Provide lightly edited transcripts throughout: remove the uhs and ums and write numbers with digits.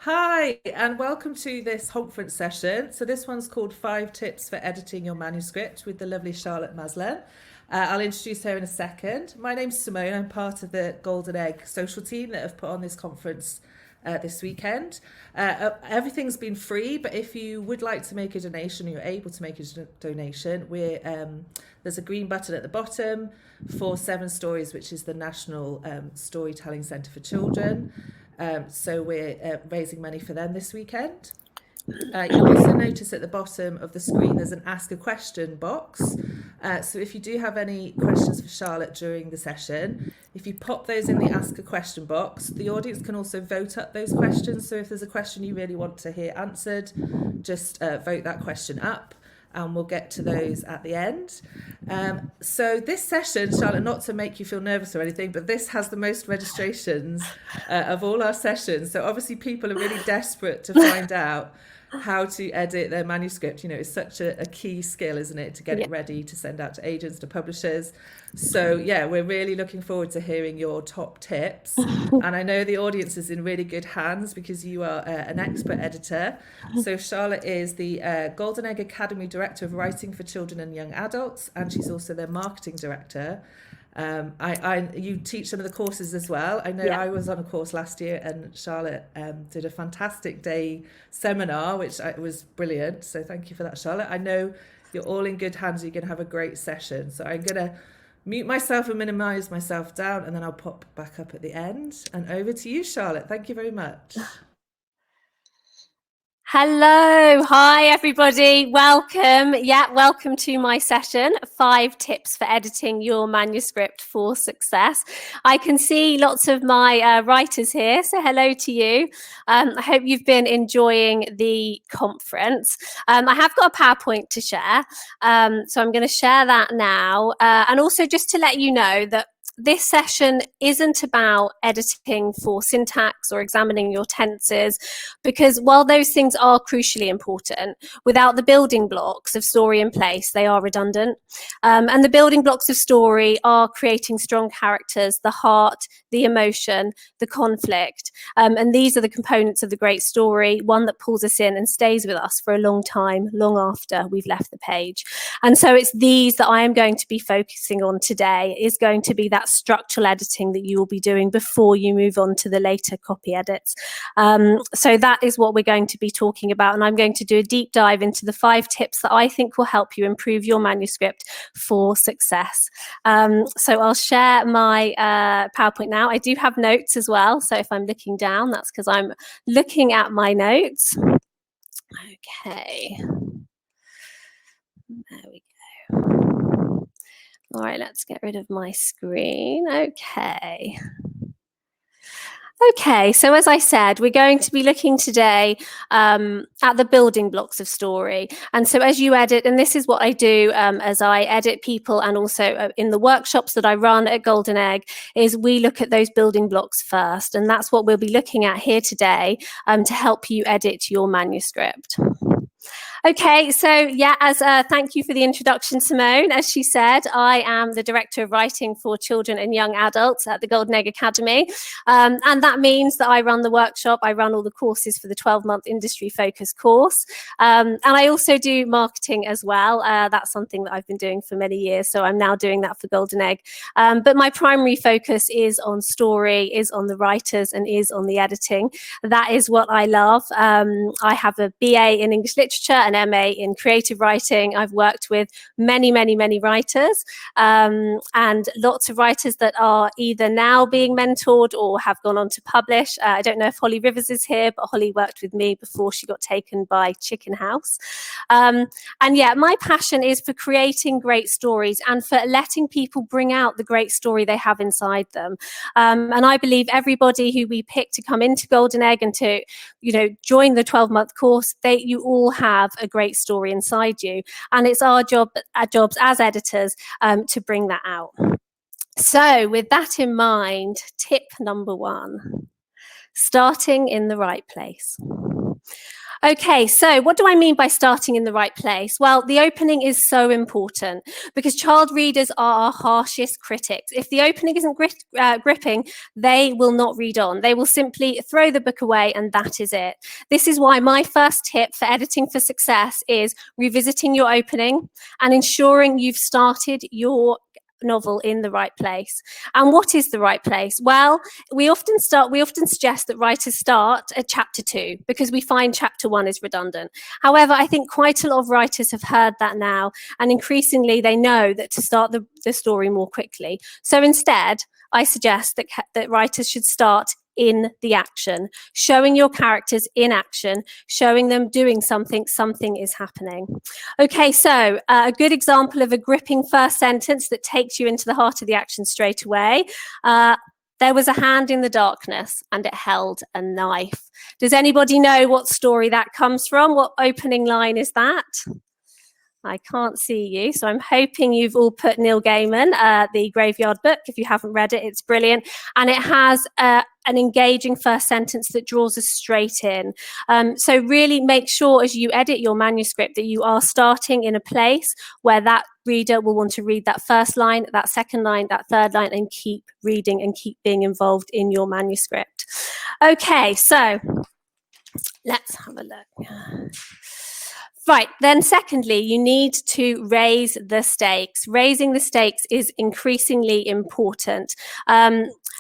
Hi, and welcome to this conference session. So this one's called 5 Tips for Editing Your Manuscript with the lovely Charlotte Maslen. I'll introduce her in a second. My name's Simone. I'm part of the Golden Egg social team that have put on this conference this weekend. Everything's been free, but if you would like to make a donation, or you're able to make a donation, there's a green button at the bottom for Seven Stories, which is the National Storytelling Centre for Children. So we're raising money for them this weekend. You'll also notice at the bottom of the screen there's an ask a question box. So if you do have any questions for Charlotte during the session, if you pop those in the ask a question box, the audience can also vote up those questions. So if there's a question you really want to hear answered, just vote that question up and we'll get to those at the end. So this session, Charlotte, not to make you feel nervous or anything, but this has the most registrations of all our sessions. So obviously people are really desperate to find out how to edit their manuscript. You know, it's such a key skill, isn't it, to get it ready to send out to agents, to publishers. So yeah, we're really looking forward to hearing your top tips. And I know the audience is in really good hands because you are an expert editor. So Charlotte is the Golden Egg Academy Director of Writing for Children and Young Adults, and she's also their marketing director. You teach some of the courses as well. I know I was on a course last year and Charlotte did a fantastic day seminar, which was brilliant. So thank you for that, Charlotte. I know you're all in good hands. You're going to have a great session. So I'm going to mute myself and minimize myself down, and then I'll pop back up at the end. And over to you, Charlotte. Thank you very much. Hello, hi everybody, welcome. Welcome to my session, 5 tips for editing your manuscript for success. I can see lots of my writers here, so hello to you. I hope you've been enjoying the conference. I have got a PowerPoint to share, so I'm going to share that now. And also just to let you know that this session isn't about editing for syntax or examining your tenses, because while those things are crucially important, without the building blocks of story in place, they are redundant. And the building blocks of story are creating strong characters, the heart, the emotion, the conflict. And these are the components of the great story, one that pulls us in and stays with us for a long time, long after we've left the page. And so it's these that I am going to be focusing on today, is going to be that structural editing that you will be doing before you move on to the later copy edits. So that is what we're going to be talking about, and I'm going to do a deep dive into the 5 tips that I think will help you improve your manuscript for success. So I'll share my PowerPoint now. I do have notes as well, so if I'm looking down, that's because I'm looking at my notes. Okay, there we go. All right, let's get rid of my screen. Okay, so as I said, we're going to be looking today at the building blocks of story. And so as you edit, and this is what I do as I edit people, and also in the workshops that I run at Golden Egg, is we look at those building blocks first. And that's what we'll be looking at here today to help you edit your manuscript. Okay, so thank you for the introduction, Simone. As she said, I am the Director of Writing for Children and Young Adults at the Golden Egg Academy. And that means that I run the workshop, I run all the courses for the 12-month industry focus course. And I also do marketing as well. That's something that I've been doing for many years, so I'm now doing that for Golden Egg. But my primary focus is on story, is on the writers, and is on the editing. That is what I love. I have a BA in English Literature, an MA in creative writing. I've worked with many writers, and lots of writers that are either now being mentored or have gone on to publish. I don't know if Holly Rivers is here, but Holly worked with me before she got taken by Chicken House. And yeah, my passion is for creating great stories and for letting people bring out the great story they have inside them. And I believe everybody who we pick to come into Golden Egg and to, join the 12-month course, you all have a great story inside you, and it's our jobs as editors to bring that out. So with that in mind, tip number 1, starting in the right place. Okay, so what do I mean by starting in the right place? Well, the opening is so important because child readers are our harshest critics. If the opening isn't gripping, they will not read on. They will simply throw the book away and that is it. This is why my first tip for editing for success is revisiting your opening and ensuring you've started your novel in the right place. And what is the right place? Well, we often suggest that writers start at chapter 2 because we find chapter 1 is redundant. However, I think quite a lot of writers have heard that now, and increasingly they know that to start the story more quickly. So instead, I suggest that writers should start in the action, showing your characters in action, showing them doing something is happening. Okay, so a good example of a gripping first sentence that takes you into the heart of the action straight away. There was a hand in the darkness and it held a knife. Does anybody know what story that comes from? What opening line is that? I can't see you, so I'm hoping you've all put Neil Gaiman, The Graveyard Book. If you haven't read it, it's brilliant. And it has an engaging first sentence that draws us straight in. So really make sure as you edit your manuscript that you are starting in a place where that reader will want to read that first line, that second line, that third line, and keep reading and keep being involved in your manuscript. Okay, so let's have a look. Right, then secondly, you need to raise the stakes. Raising the stakes is increasingly important.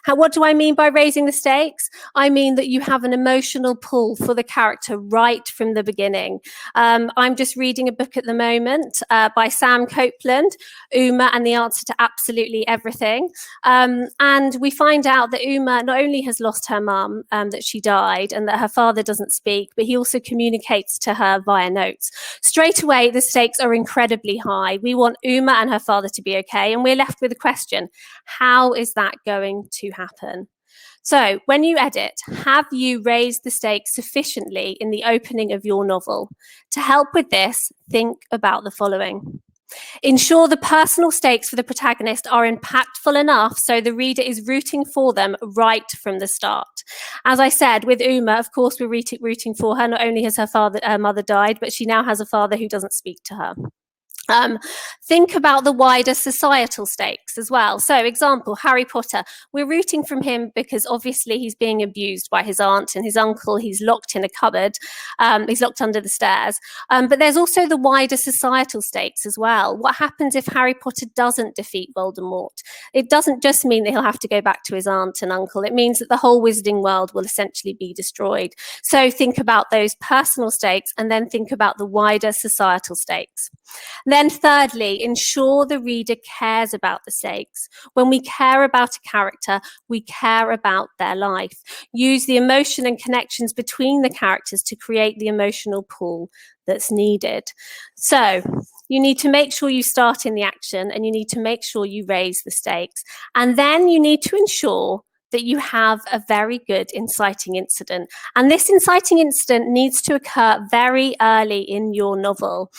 What do I mean by raising the stakes? I mean that you have an emotional pull for the character right from the beginning. I'm just reading a book at the moment by Sam Copeland, Uma and the Answer to Absolutely Everything. And we find out that Uma not only has lost her mum, that she died, and that her father doesn't speak, but he also communicates to her via notes. Straight away, the stakes are incredibly high. We want Uma and her father to be okay, and we're left with a question: how is that going to happen? So when you edit, have you raised the stakes sufficiently in the opening of your novel? To help with this, think about the following. Ensure the personal stakes for the protagonist are impactful enough so the reader is rooting for them right from the start. As I said, with Uma, of course, we're rooting for her. Not only has her mother died, but she now has a father who doesn't speak to her. Think about the wider societal stakes as well. So, example, Harry Potter. We're rooting for him because obviously he's being abused by his aunt and his uncle. He's locked in a cupboard. He's locked under the stairs. But there's also the wider societal stakes as well. What happens if Harry Potter doesn't defeat Voldemort? It doesn't just mean that he'll have to go back to his aunt and uncle. It means that the whole wizarding world will essentially be destroyed. So think about those personal stakes and then think about the wider societal stakes. Then thirdly, ensure the reader cares about the stakes. When we care about a character, we care about their life. Use the emotion and connections between the characters to create the emotional pull that's needed. So you need to make sure you start in the action, and you need to make sure you raise the stakes. And then you need to ensure that you have a very good inciting incident. And this inciting incident needs to occur very early in your novel.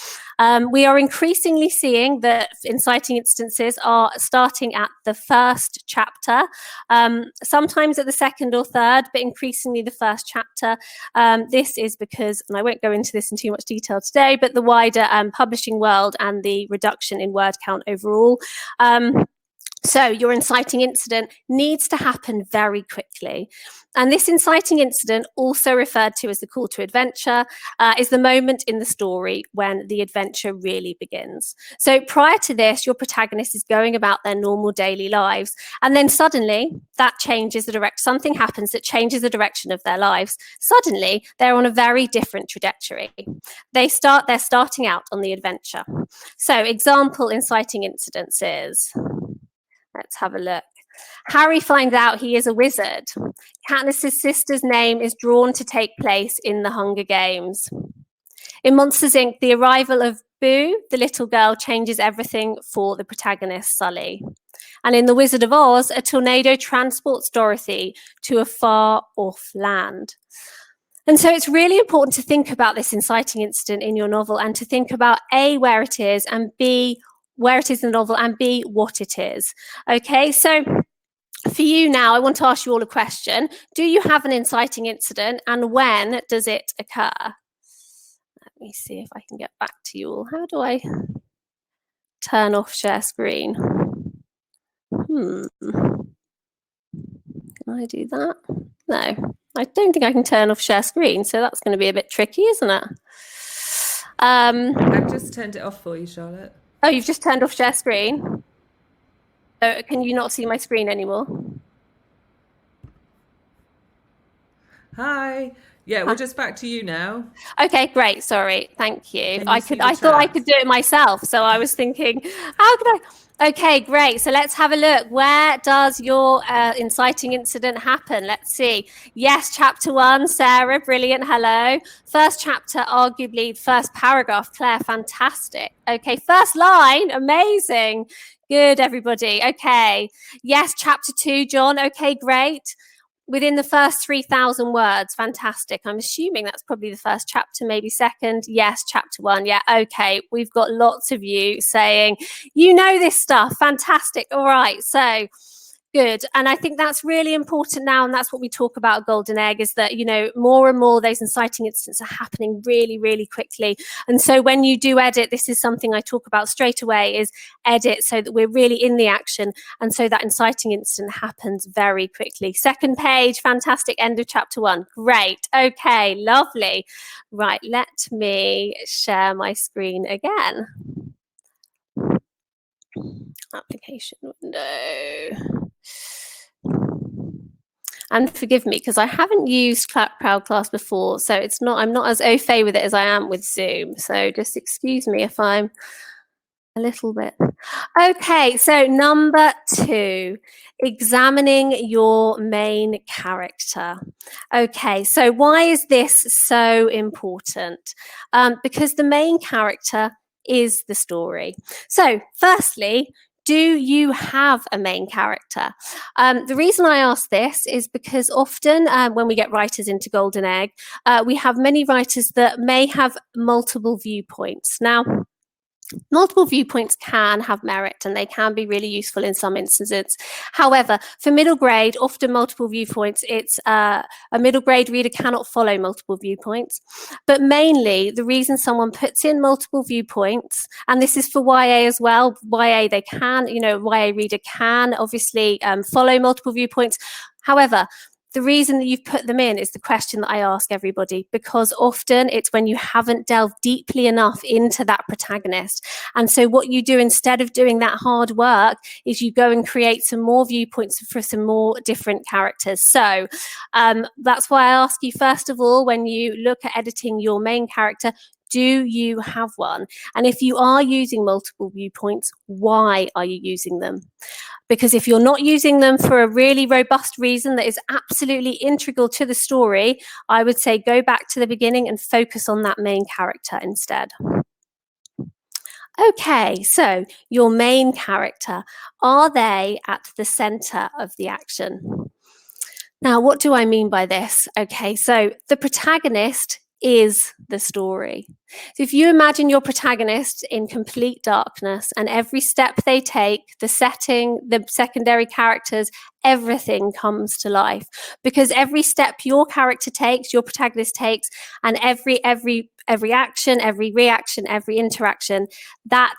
We are increasingly seeing that inciting instances are starting at the first chapter, sometimes at the second or third, but increasingly the first chapter. This is because, and I won't go into this in too much detail today, but the wider publishing world and the reduction in word count overall. So your inciting incident needs to happen very quickly. And this inciting incident, also referred to as the call to adventure, is the moment in the story when the adventure really begins. So prior to this, your protagonist is going about their normal daily lives. And then suddenly that changes the direction. Something happens that changes the direction of their lives. Suddenly they're on a very different trajectory. They're starting out on the adventure. So example inciting incidents is... Let's have a look. Harry finds out he is a wizard. Katniss's sister's name is drawn to take place in the Hunger Games. In Monsters, Inc., the arrival of Boo, the little girl, changes everything for the protagonist, Sully. And in The Wizard of Oz, a tornado transports Dorothy to a far-off land. And so it's really important to think about this inciting incident in your novel and to think about A, where it is, and B, where it is in the novel, and B, what it is. Okay, so for you now, I want to ask you all a question. Do you have an inciting incident, and when does it occur? me see if I can get back to you all. How do I turn off share screen? Can I do that? No, I don't think I can turn off share screen, so that's going to be a bit tricky, isn't it? I've just turned it off for you, Charlotte. Oh, you've just turned off share screen? So can you not see my screen anymore? Hi. Yeah, we're just back to you now. Okay, great. Sorry. Thank you. Can you I see could the I thought I chat? could do it myself. So I was thinking, how could I? Okay, great. So let's have a look. Where does your inciting incident happen? Let's see. Yes, chapter 1, Sarah, brilliant. Hello. First chapter, arguably first paragraph, Claire, fantastic. Okay, first line, amazing. Good, everybody. Okay. Yes, chapter 2, John. Okay, great. Within the first 3,000 words, fantastic. I'm assuming that's probably the first chapter, maybe second. Yes, chapter 1. Yeah, okay. We've got lots of you saying, you know this stuff. Fantastic. All right. So good. And I think that's really important now. And that's what we talk about Golden Egg is that, you know, more and more those inciting incidents are happening really, really quickly. And so when you do edit, this is something I talk about straight away is edit so that we're really in the action. And so that inciting incident happens very quickly. Second page, fantastic. End of chapter 1. Great. Okay, lovely. Right, let me share my screen again. Application window. And forgive me because I haven't used Crowd Class before, so I'm not as au fait with it as I am with Zoom. So just excuse me if I'm a little bit. Okay, so number 2, examining your main character. Okay, so why is this so important? Because the main character is the story. So firstly, do you have a main character? The reason I ask this is because often when we get writers into Golden Egg, we have many writers that may have multiple viewpoints. Now, multiple viewpoints can have merit and they can be really useful in some instances. However, for middle grade, often multiple viewpoints, it's a middle grade reader cannot follow multiple viewpoints. But mainly the reason someone puts in multiple viewpoints, and this is for YA as well, YA they can, you know, YA reader can obviously follow multiple viewpoints. However, the reason that you've put them in is the question that I ask everybody, because often it's when you haven't delved deeply enough into that protagonist. And so what you do instead of doing that hard work is you go and create some more viewpoints for some more different characters. So that's why I ask you, first of all, when you look at editing your main character, do you have one? And if you are using multiple viewpoints, why are you using them? Because if you're not using them for a really robust reason that is absolutely integral to the story, I would say go back to the beginning and focus on that main character instead. Okay, so your main character, are they at the center of the action? Now, what do I mean by this? Okay, so the protagonist is the story. So if you imagine your protagonist in complete darkness and every step they take, the setting, the secondary characters, everything comes to life because every step your character takes, your protagonist takes, and every action, every reaction, every interaction, that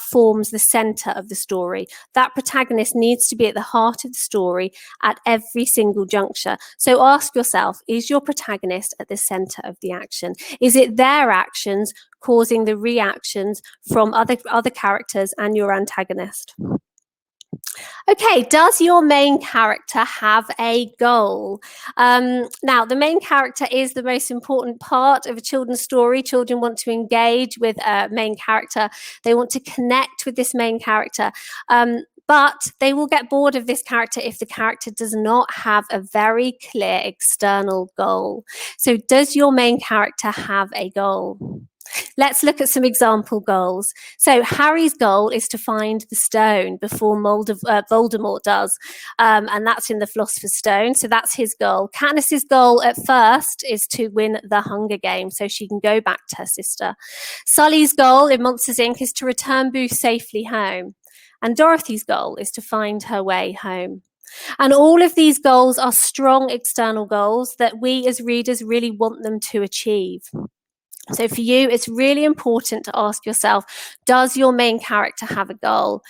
forms the center of the story. That protagonist needs to be at the heart of the story at every single juncture. So ask yourself, is your protagonist at the center of the action? Is it their actions causing the reactions from other characters and your antagonist? Okay, does your main character have a goal? Now, the main character is the most important part of a children's story. Children want to engage with a main character. They want to connect with this main character. But they will get bored of this character if the character does not have a very clear external goal. So does your main character have a goal? Let's look at some example goals. So Harry's goal is to find the stone before Voldemort does, and that's in the Philosopher's Stone. So that's his goal. Katniss's goal at first is to win the Hunger Games so she can go back to her sister. Sully's goal in Monsters, Inc. is to return Boo safely home. And Dorothy's goal is to find her way home. And all of these goals are strong external goals that we as readers really want them to achieve. So for you, it's really important to ask yourself, does your main character have a goal?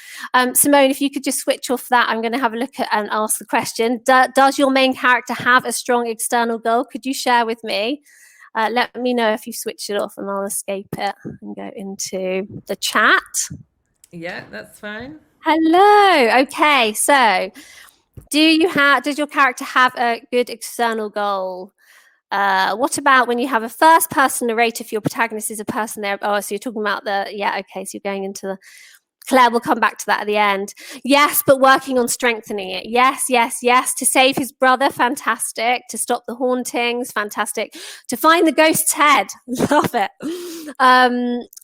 Simone, if you could just switch off that, I'm going to have a look at and ask the question. Does your main character have a strong external goal? Could you share with me? Let me know if you switch it off and I'll escape it and go into the chat. Yeah, that's fine. Hello. Okay, so does your character have a good external goal? What about when you have a first person narrator for your protagonist is a person there? Oh, so you're talking about okay, so you're going into the, Claire will come back to that at the end. Yes, but working on strengthening it. Yes, yes, yes. To save his brother, fantastic. To stop the hauntings, fantastic. To find the ghost's head, love it.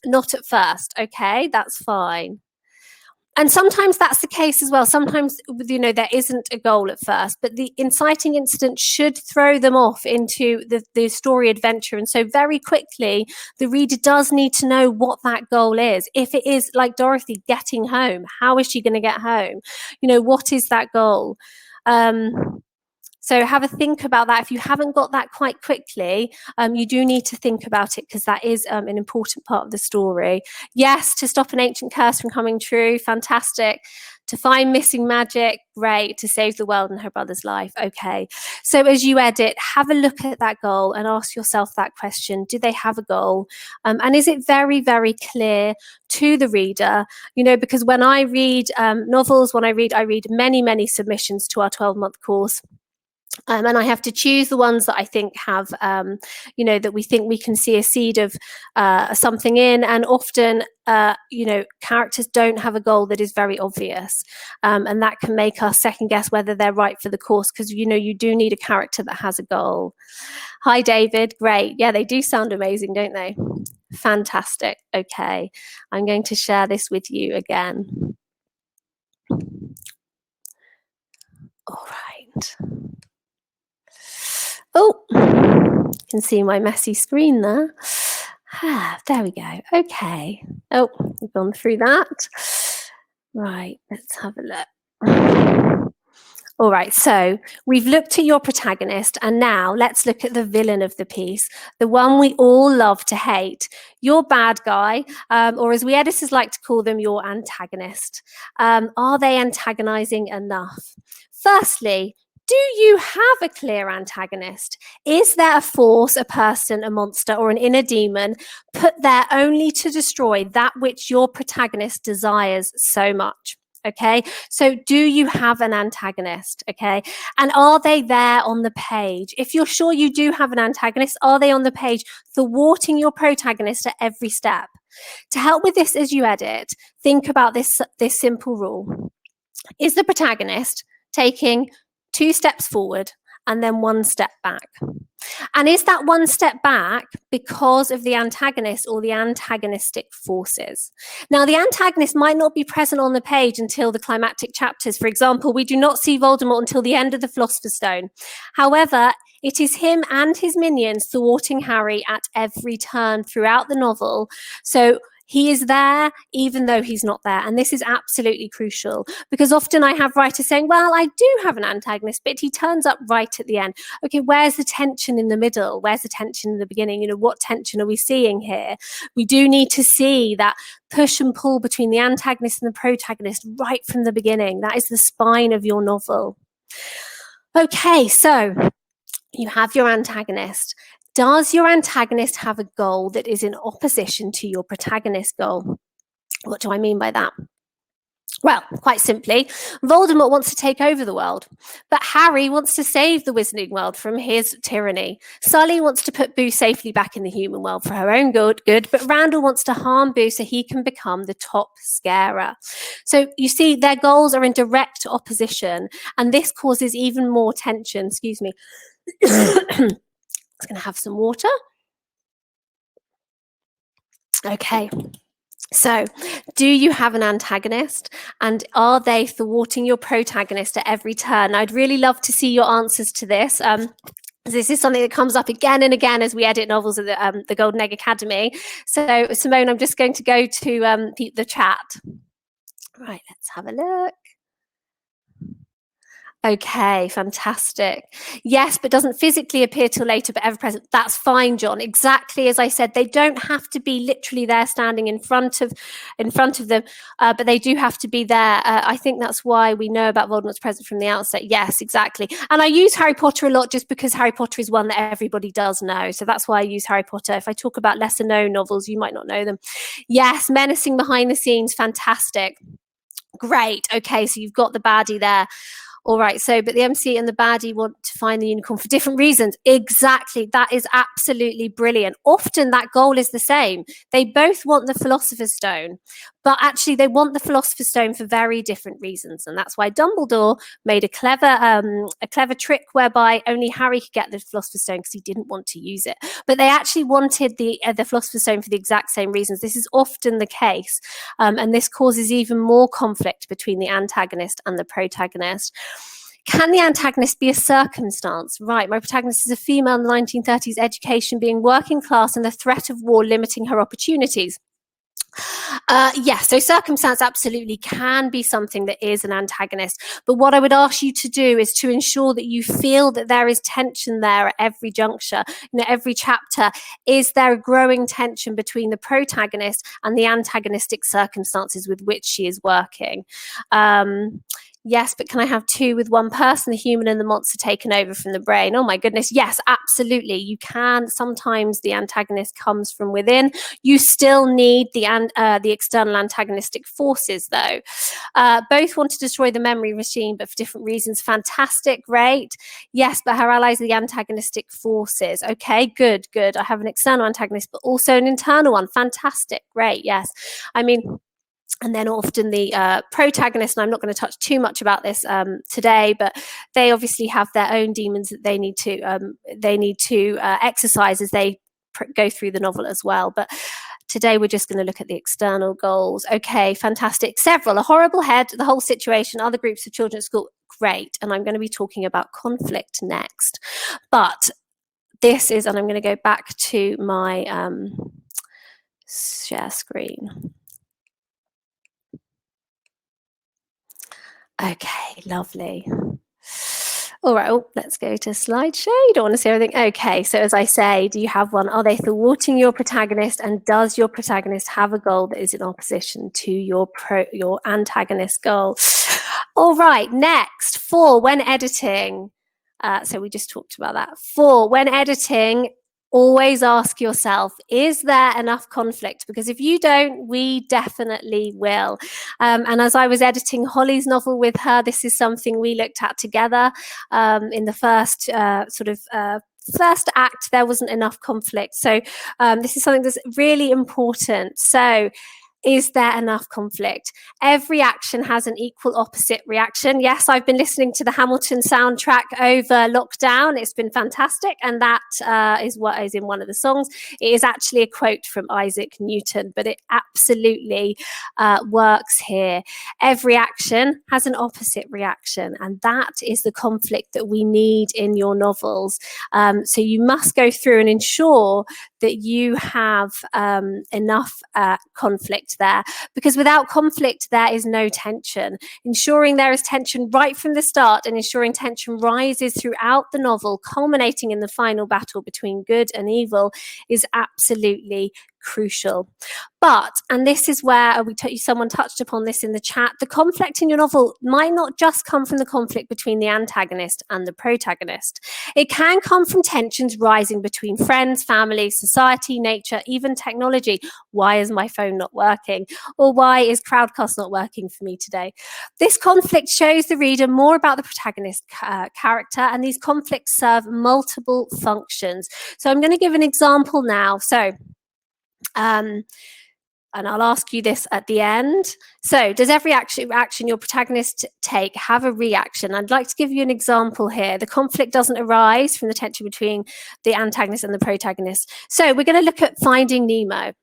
Not at first, okay, that's fine. And sometimes that's the case as well. Sometimes, there isn't a goal at first, but the inciting incident should throw them off into the story adventure. And so very quickly, the reader does need to know what that goal is. If it is, like Dorothy, getting home, how is she going to get home? What is that goal? So have a think about that. If you haven't got that quite quickly, you do need to think about it, because that is an important part of the story. Yes, to stop an ancient curse from coming true, fantastic. To find missing magic, great. To save the world and her brother's life, okay. So as you edit, have a look at that goal and ask yourself that question. Do they have a goal? And is it very, very clear to the reader? Because when I read novels, I read many, many submissions to our 12-month course. And I have to choose the ones that I think have, that we think we can see a seed of something in. And often, characters don't have a goal that is very obvious. And that can make us second guess whether they're right for the course, because, you do need a character that has a goal. Hi, David. Great. Yeah, they do sound amazing, don't they? Fantastic. Okay. I'm going to share this with you again. All right. Oh, you can see my messy screen there. There we go. Okay. Oh, we've gone through that. Right, let's have a look. All right, so we've looked at your protagonist, and now let's look at the villain of the piece, the one we all love to hate, your bad guy, or as we editors like to call them, your antagonist. Are they antagonizing enough? Firstly, do you have a clear antagonist? Is there a force, a person, a monster, or an inner demon put there only to destroy that which your protagonist desires so much? Okay, so do you have an antagonist? Okay, and are they there on the page? If you're sure you do have an antagonist, are they on the page thwarting your protagonist at every step? To help with this as you edit, think about this simple rule. Is the protagonist taking 2 steps forward and then 1 step back? And is that 1 step back because of the antagonist or the antagonistic forces? Now, the antagonist might not be present on the page until the climactic chapters. For example, we do not see Voldemort until the end of the Philosopher's Stone. However, it is him and his minions thwarting Harry at every turn throughout the novel. So he is there even though he's not there. And this is absolutely crucial, because often I have writers saying, well, I do have an antagonist, but he turns up right at the end. Okay, where's the tension in the middle? Where's the tension in the beginning? What tension are we seeing here? We do need to see that push and pull between the antagonist and the protagonist right from the beginning. That is the spine of your novel. Okay, so you have your antagonist. Does your antagonist have a goal that is in opposition to your protagonist's goal? What do I mean by that? Well, quite simply, Voldemort wants to take over the world, but Harry wants to save the Wizarding world from his tyranny. Sully wants to put Boo safely back in the human world for her own good, but Randall wants to harm Boo so he can become the top scarer. So you see, their goals are in direct opposition, and this causes even more tension. Excuse me. I'm going to have some water. Okay. So, do you have an antagonist, and are they thwarting your protagonist at every turn? I'd really love to see your answers to this. This is something that comes up again and again as we edit novels at the Golden Egg Academy. So, Simone, I'm just going to go to the chat. Right, let's have a look. Okay, fantastic. Yes, but doesn't physically appear till later, but ever present. That's fine, John. Exactly as I said, they don't have to be literally there, standing in front of them, but they do have to be there. I think that's why we know about Voldemort's presence from the outset. Yes, exactly. And I use Harry Potter a lot just because Harry Potter is one that everybody does know. So that's why I use Harry Potter. If I talk about lesser known novels, you might not know them. Yes, menacing behind the scenes, fantastic. Great. Okay, so you've got the baddie there. All right, so but the MC and the baddie want to find the unicorn for different reasons. Exactly, that is absolutely brilliant. Often that goal is the same. They both want the Philosopher's Stone, but actually they want the Philosopher's Stone for very different reasons, and that's why Dumbledore made a clever trick whereby only Harry could get the Philosopher's Stone because he didn't want to use it. But they actually wanted the Philosopher's Stone for the exact same reasons. This is often the case, and this causes even more conflict between the antagonist and the protagonist. Can the antagonist be a circumstance? Right, my protagonist is a female in the 1930s, education being working class and the threat of war limiting her opportunities. Yes, so circumstance absolutely can be something that is an antagonist. But what I would ask you to do is to ensure that you feel that there is tension there at every juncture, every chapter. Is there a growing tension between the protagonist and the antagonistic circumstances with which she is working? Yes, but can I have two with one person, the human and the monster taken over from the brain? Oh my goodness, yes, absolutely. You can. Sometimes the antagonist comes from within. You still need the external antagonistic forces, though. Both want to destroy the memory machine, but for different reasons. Fantastic, great. Yes, but her allies are the antagonistic forces. Okay, good. I have an external antagonist, but also an internal one. Fantastic, great, yes. I mean, and then often the protagonist, and I'm not going to touch too much about this today, but they obviously have their own demons that they need to exercise as they go through the novel as well. But today we're just going to look at the external goals. Okay, fantastic. Several, a horrible head, the whole situation, other groups of children at school, great. And I'm going to be talking about conflict next. But this is, and I'm going to go back to my share screen. Okay, lovely. All right, let's go to slideshow. You don't want to see everything. Okay, so as I say, do you have one? Are they thwarting your protagonist? And does your protagonist have a goal that is in opposition to your antagonist goal? All right, next, 4, when editing. So we just talked about that. 4, when editing, always ask yourself, is there enough conflict? Because if you don't, we definitely will. And as I was editing Holly's novel with her, this is something we looked at together in the first first act. There wasn't enough conflict. So this is something that's really important. So is there enough conflict? Every action has an equal opposite reaction. Yes, I've been listening to the Hamilton soundtrack over lockdown. It's been fantastic. And that is what is in one of the songs. It is actually a quote from Isaac Newton, but it absolutely works here. Every action has an opposite reaction. And that is the conflict that we need in your novels. So you must go through and ensure that you have enough conflict there, because without conflict there is no tension. Ensuring there is tension right from the start and ensuring tension rises throughout the novel, culminating in the final battle between good and evil, is absolutely crucial. But, and this is where someone touched upon this in the chat, the conflict in your novel might not just come from the conflict between the antagonist and the protagonist. It can come from tensions rising between friends, family, society, nature, even technology. Why is my phone not working? Or why is Crowdcast not working for me today? This conflict shows the reader more about the protagonist character, and these conflicts serve multiple functions. So I'm going to give an example now. So and I'll ask you this at the end. So does every action your protagonist take have a reaction? I'd like to give you an example here. The conflict doesn't arise from the tension between the antagonist and the protagonist. So we're going to look at Finding Nemo.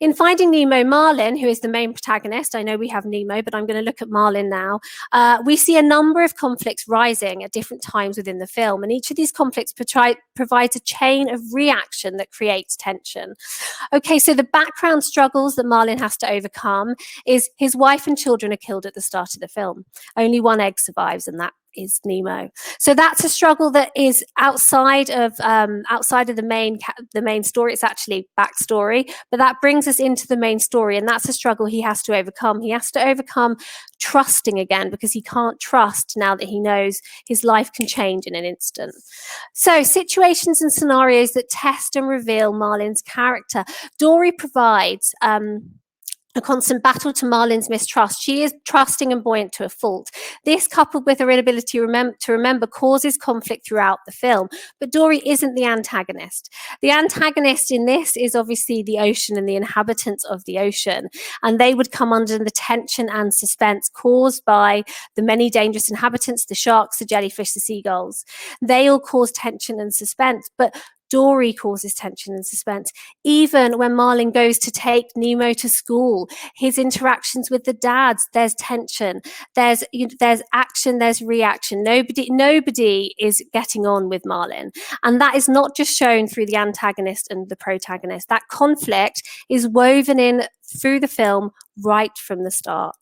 In Finding Nemo, Marlin, who is the main protagonist, I know we have Nemo, but I'm going to look at Marlin now. We see a number of conflicts rising at different times within the film, and each of these conflicts provides a chain of reaction that creates tension. Okay, so the background struggles that Marlin has to overcome is his wife and children are killed at the start of the film. Only one egg survives, and that is Nemo. So that's a struggle that is outside of the main story. It's actually backstory, but that brings us into the main story, and that's a struggle he has to overcome. He has to overcome trusting again, because he can't trust now that he knows his life can change in an instant. So situations and scenarios that test and reveal Marlin's character. Dory provides a constant battle to Marlin's mistrust. She is trusting and buoyant to a fault. This, coupled with her inability to remember, causes conflict throughout the film. But Dory isn't the antagonist. The antagonist in this is obviously the ocean and the inhabitants of the ocean. And they would come under the tension and suspense caused by the many dangerous inhabitants, the sharks, the jellyfish, the seagulls. They all cause tension and suspense. But Dory causes tension and suspense. Even when Marlin goes to take Nemo to school, his interactions with the dads, there's tension, there's action, there's reaction. Nobody is getting on with Marlin. And that is not just shown through the antagonist and the protagonist. That conflict is woven in through the film right from the start.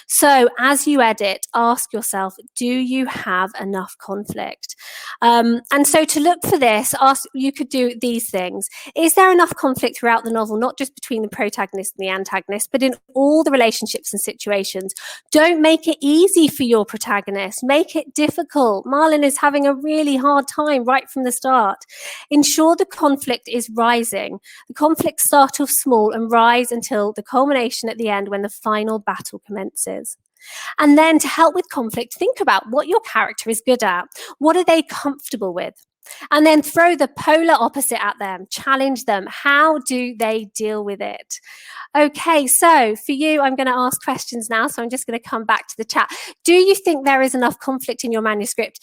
So as you edit, ask yourself, do you have enough conflict? And so to look for this, you could do these things. Is there enough conflict throughout the novel, not just between the protagonist and the antagonist, but in all the relationships and situations? Don't make it easy for your protagonist. Make it difficult. Marlin is having a really hard time right from the start. Ensure the conflict is rising. The conflicts start off small and rise until the culmination at the end, when the final battle commences. And then to help with conflict, think about what your character is good at. What are they comfortable with? And then throw the polar opposite at them. Challenge them. How do they deal with it? Okay, so for you, I'm going to ask questions now. So I'm just going to come back to the chat. Do you think there is enough conflict in your manuscript?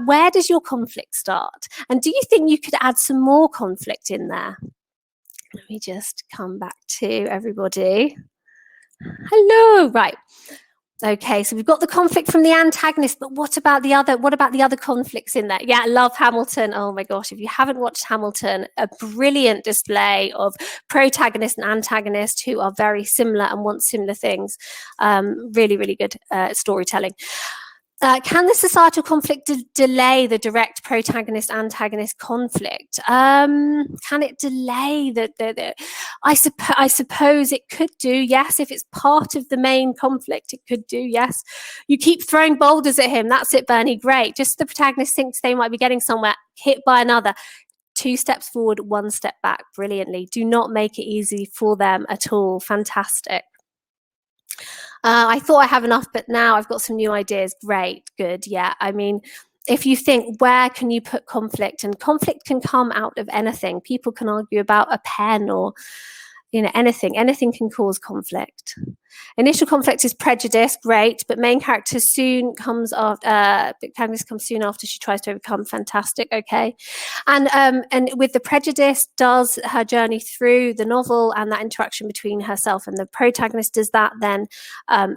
Where does your conflict start? And do you think you could add some more conflict in there? Let me just come back to everybody. Hello, right. Okay, so we've got the conflict from the antagonist, but what about the other conflicts in there? Yeah, I love Hamilton. Oh my gosh, if you haven't watched Hamilton, a brilliant display of protagonist and antagonist who are very similar and want similar things. Really, really good storytelling. Can the societal conflict delay the direct protagonist-antagonist conflict? Can it delay the I suppose it could do, yes. If it's part of the main conflict, it could do, yes. You keep throwing boulders at him. That's it, Bernie. Great. Just the protagonist thinks they might be getting somewhere, hit by another. 2 steps forward, 1 step back. Brilliantly. Do not make it easy for them at all. Fantastic. I thought I have enough, but now I've got some new ideas. Great, good, yeah. I mean, if you think, where can you put conflict? And conflict can come out of anything. People can argue about a pen or, anything. Anything can cause conflict. Initial conflict is prejudice, great, but main character soon comes after. Protagonist comes soon after she tries to overcome. Fantastic, okay. And with the prejudice, does her journey through the novel and that interaction between herself and the protagonist, does that then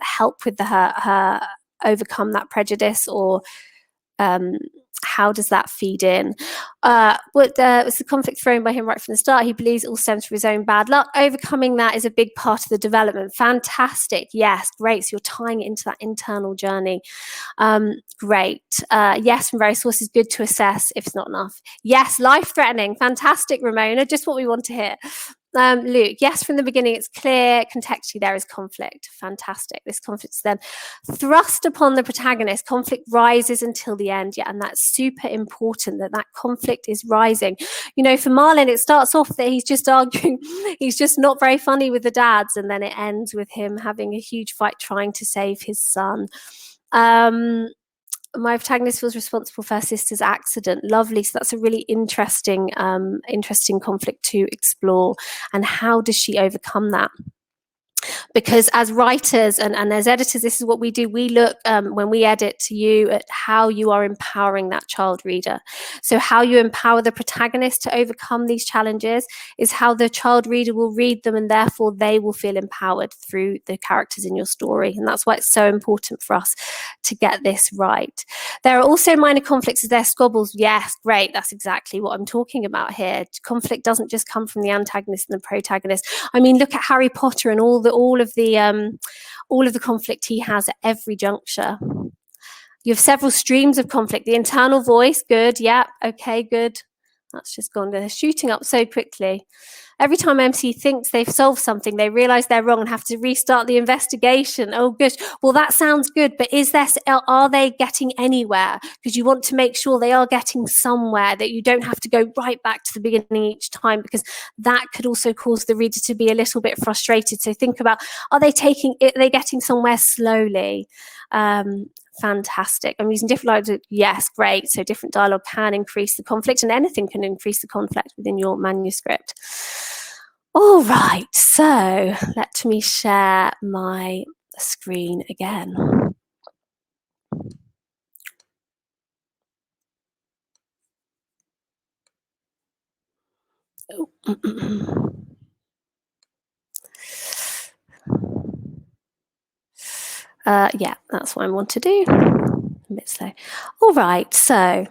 help with her overcome that prejudice, or how does that feed in? Was the conflict thrown by him right from the start? He believes it all stems from his own bad luck. Overcoming that is a big part of the development. Fantastic. Yes, great. So you're tying it into that internal journey. Great. Yes, from various sources, good to assess if it's not enough. Yes, life-threatening. Fantastic, Ramona. Just what we want to hear. Luke, yes, from the beginning, it's clear contextually there is conflict. Fantastic. This conflict is then thrust upon the protagonist. Conflict rises until the end. Yeah, and that's super important that conflict is rising. For Marlin, it starts off that he's just arguing. He's just not very funny with the dads. And then it ends with him having a huge fight trying to save his son. My protagonist was responsible for her sister's accident. Lovely. So that's a really interesting conflict to explore. And how does she overcome that? Because as writers and as editors, this is what we do. We look, when we edit to you, at how you are empowering that child reader. So how you empower the protagonist to overcome these challenges is how the child reader will read them, and therefore they will feel empowered through the characters in your story. And that's why it's so important for us to get this right. There are also minor conflicts as there squabbles. Yes, great. That's exactly what I'm talking about here. Conflict doesn't just come from the antagonist and the protagonist. I mean, look at Harry Potter and all of the conflict he has at every juncture. You have several streams of conflict. The internal voice, good, yeah, okay, good. That's just gone. They're shooting up so quickly. Every time MC thinks they've solved something, they realize they're wrong and have to restart the investigation. Oh, good. Well, that sounds good, but are they getting anywhere? Because you want to make sure they are getting somewhere, that you don't have to go right back to the beginning each time, because that could also cause the reader to be a little bit frustrated. So think about, are they getting somewhere slowly? Fantastic. I'm using different dialogue. Yes, great. So different dialogue can increase the conflict, and anything can increase the conflict within your manuscript. All right, so let me share my screen again. Yeah, that's what I want to do. A bit slow. All right, so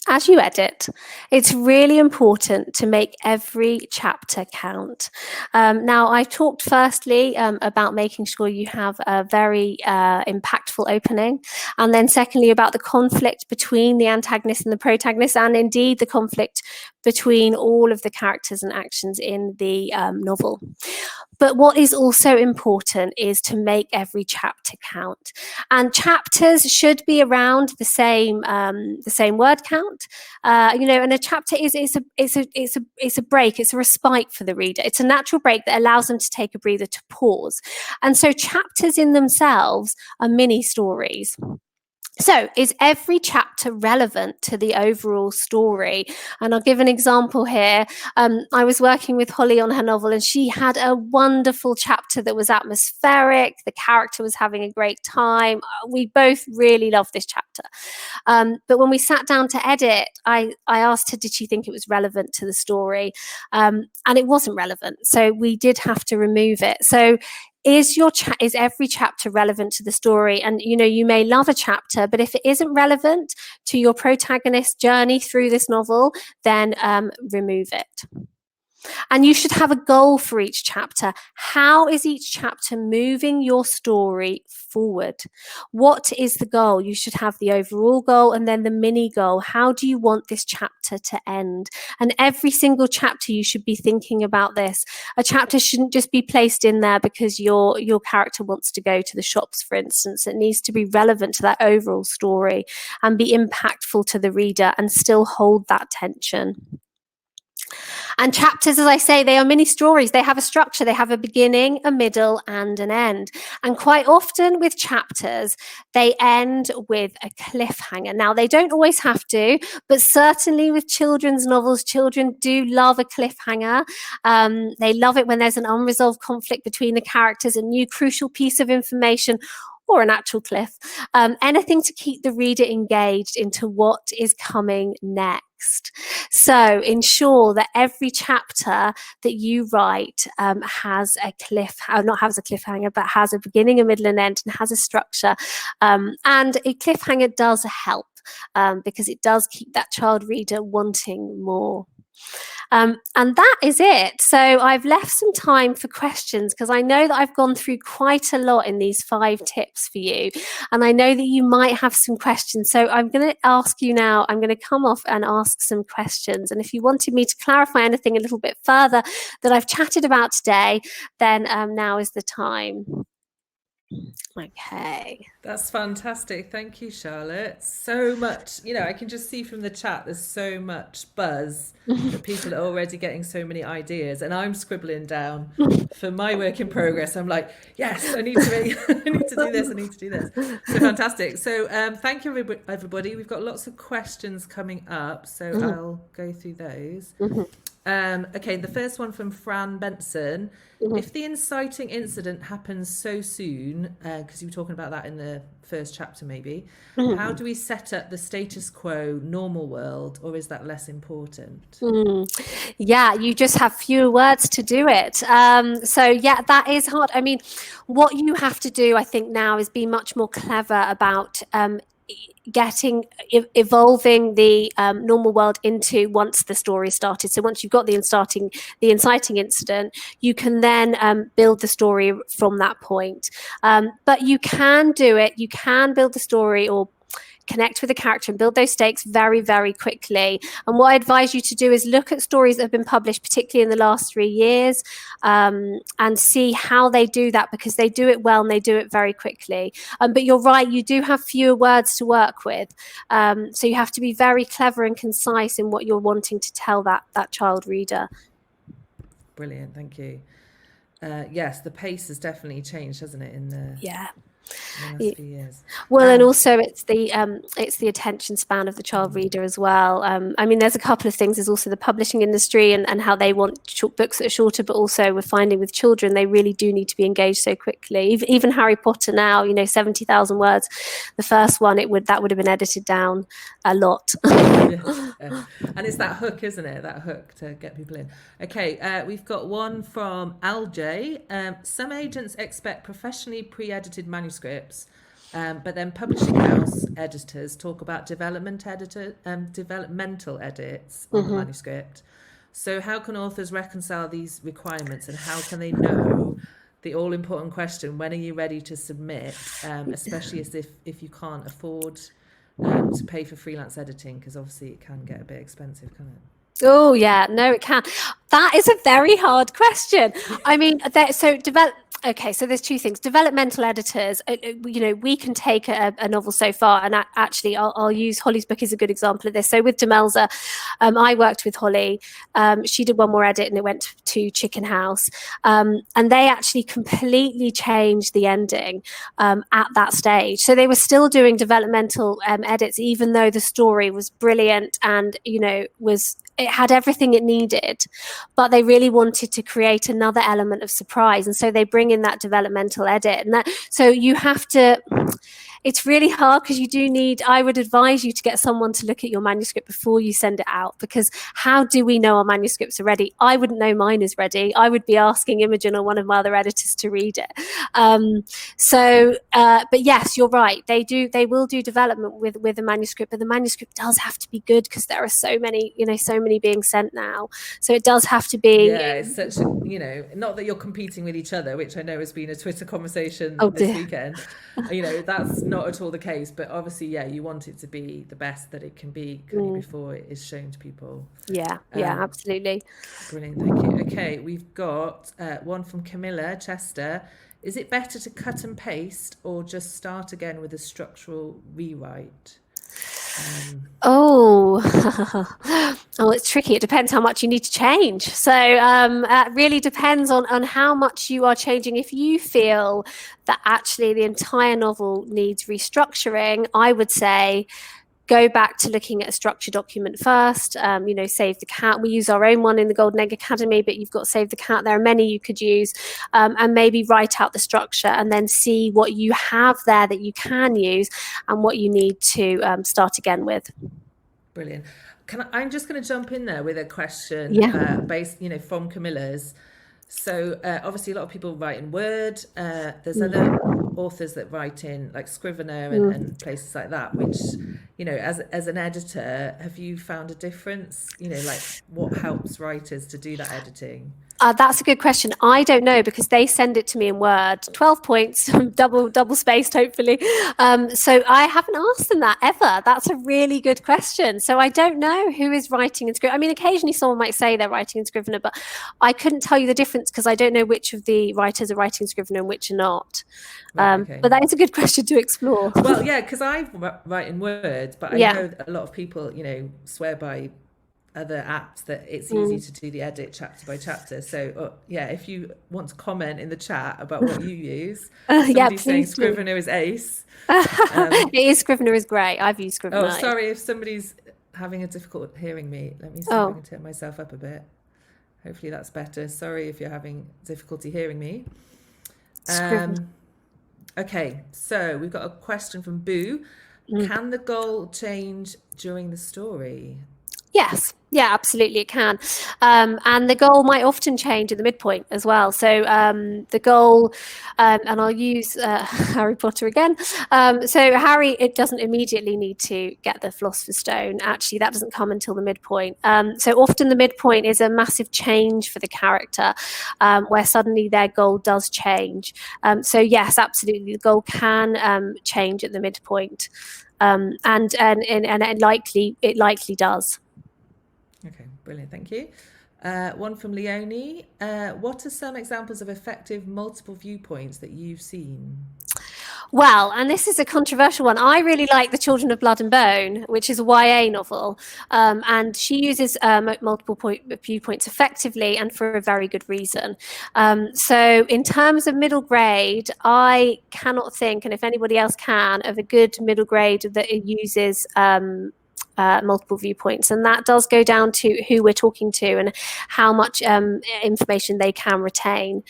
as you edit, it's really important to make every chapter count. Now, I talked firstly about making sure you have a very impactful opening, and then secondly about the conflict between the antagonist and the protagonist, and indeed the conflict between all of the characters and actions in the novel. But what is also important is to make every chapter count, and chapters should be around the same word count. And a chapter is a break. It's a respite for the reader. It's a natural break that allows them to take a breather, to pause. And so chapters in themselves are mini stories. So is every chapter relevant to the overall story? And I'll give an example here. I was working with Holly on her novel, and she had a wonderful chapter that was atmospheric. The character was having a great time. We both really loved this chapter. But when we sat down to edit, I asked her, did she think it was relevant to the story? And it wasn't relevant. So we did have to remove it. So is every chapter relevant to the story? And you may love a chapter, but if it isn't relevant to your protagonist's journey through this novel, then remove it. And you should have a goal for each chapter. How is each chapter moving your story forward? What is the goal? You should have the overall goal and then the mini goal. How do you want this chapter to end? And every single chapter, you should be thinking about this. A chapter shouldn't just be placed in there because your character wants to go to the shops, for instance. It needs to be relevant to that overall story and be impactful to the reader and still hold that tension. And chapters, as I say, they are mini stories. They have a structure. They have a beginning, a middle, and an end. And quite often with chapters, they end with a cliffhanger. Now, they don't always have to, but certainly with children's novels, children do love a cliffhanger. They love it when there's an unresolved conflict between the characters, a new crucial piece of information, or an actual cliff. Anything to keep the reader engaged into what is coming next. So ensure that every chapter that you write has a cliffhanger, but has a beginning, a middle, and end, and has a structure. And a cliffhanger does help because it does keep that child reader wanting more. And that is it. So I've left some time for questions because I know that I've gone through quite a lot in these 5 tips for you. And I know that you might have some questions. So I'm going to ask you now, I'm going to come off and ask some questions. And if you wanted me to clarify anything a little bit further that I've chatted about today, then now is the time. Okay. That's fantastic. Thank you, Charlotte. So much, I can just see from the chat, there's so much buzz that people are already getting so many ideas, and I'm scribbling down for my work in progress. I'm like, yes, I need to do this. I need to do this. So fantastic. So thank you, everybody. We've got lots of questions coming up, so I'll go through those. Okay, the first one from Fran Benson. If the inciting incident happens so soon, because you were talking about that in the first chapter maybe, how do we set up the status quo normal world, or is that less important? Yeah, you just have fewer words to do it. So yeah, that is hard. I mean, what you have to do, I think, now is be much more clever about evolving the normal world into once the story started. So once you've got the inciting incident, you can then build the story from that point. But you can do it. You can build the story, or connect with the character and build those stakes very, very quickly. And what I advise you to do is look at stories that have been published, particularly in the last 3 years, and see how they do that, because they do it well and they do it very quickly. But you're right, you do have fewer words to work with. So you have to be very clever and concise in what you're wanting to tell that child reader. Brilliant, thank you. Yes, the pace has definitely changed, hasn't it, in the last few years. Well, and also it's the attention span of the child reader as well. I mean, there's a couple of things. There's also the publishing industry and how they want books that are shorter, but also we're finding with children, they really do need to be engaged so quickly. Even Harry Potter now, 70,000 words. The first one, that would have been edited down a lot. Yeah. And it's that hook, isn't it? That hook to get people in. Okay, we've got one from LJ. Some agents expect professionally pre-edited manuscripts, but then publishing house editors talk about developmental edits on the manuscript. So how can authors reconcile these requirements, and how can they know the all-important question, when are you ready to submit, especially as if you can't afford to pay for freelance editing, because obviously it can get a bit expensive, can't it? Oh yeah, no, it can. That is a very hard question. I mean, so there's two things. Developmental editors, we can take a novel so far, and actually I'll use Holly's book as a good example of this. So with Demelza, I worked with Holly. She did one more edit and it went to Chicken House, and they actually completely changed the ending at that stage. So they were still doing developmental edits, even though the story was brilliant and it had everything it needed, but they really wanted to create another element of surprise, and so they bring in that developmental edit. And so you have to, it's really hard, because I would advise you to get someone to look at your manuscript before you send it out, because how do we know our manuscripts are ready? I wouldn't know mine is ready. I would be asking Imogen or one of my other editors to read it. But yes, you're right. They will do development with a manuscript, but the manuscript does have to be good, because there are so many being sent now. So it does have to be. Yeah, it's such not that you're competing with each other, which I know has been a Twitter conversation this weekend. That's not at all the case, but obviously, you want it to be the best that it can be before it is shown to people. Yeah, absolutely. Brilliant, thank you. Okay, we've got one from Camilla Chester. Is it better to cut and paste or just start again with a structural rewrite? It's tricky. It depends how much you need to change. So it really depends on how much you are changing. If you feel that actually the entire novel needs restructuring, I would say go back to looking at a structure document first. Save the Cat. We use our own one in the Golden Egg Academy, but you've got Save the Cat. There are many you could use, and maybe write out the structure and then see what you have there that you can use and what you need to start again with. Brilliant. I'm just going to jump in there with a question based, from Camilla's. So obviously a lot of people write in Word. There's other authors that write in like Scrivener and places like that, which, as an editor, have you found a difference? Like what helps writers to do that editing? That's a good question. I don't know, because they send it to me in Word, 12 points, double spaced, hopefully. So I haven't asked them that ever. That's a really good question. So I don't know who is writing in Scrivener. I mean, occasionally someone might say they're writing in Scrivener, but I couldn't tell you the difference, because I don't know which of the writers are writing in Scrivener and which are not. But that is a good question to explore. Well, yeah, because I write in Word, but I know that a lot of people, swear by other apps that it's easy to do the edit chapter by chapter. So if you want to comment in the chat about what you use, somebody's saying Scrivener is ace. It is. Scrivener is great. I've used Scrivener. Oh, sorry if somebody's having a difficult hearing me. Let me see if I can turn myself up a bit. Hopefully that's better. Sorry if you're having difficulty hearing me. Okay, so we've got a question from Boo. Can the goal change during the story? Yes. Yeah, absolutely, it can. And the goal might often change at the midpoint as well. So the goal, and I'll use Harry Potter again. So Harry, it doesn't immediately need to get the Philosopher's Stone. Actually, that doesn't come until the midpoint. So often the midpoint is a massive change for the character, where suddenly their goal does change. So yes, absolutely, the goal can change at the midpoint. and it likely does. Okay, brilliant, thank you. One from Leonie. What are some examples of effective multiple viewpoints that you've seen? Well, and this is a controversial one. I really like The Children of Blood and Bone, which is a YA novel, and she uses multiple viewpoints effectively and for a very good reason. So in terms of middle grade, I cannot think, and if anybody else can, of a good middle grade that uses multiple viewpoints, and that does go down to who we're talking to and how much information they can retain.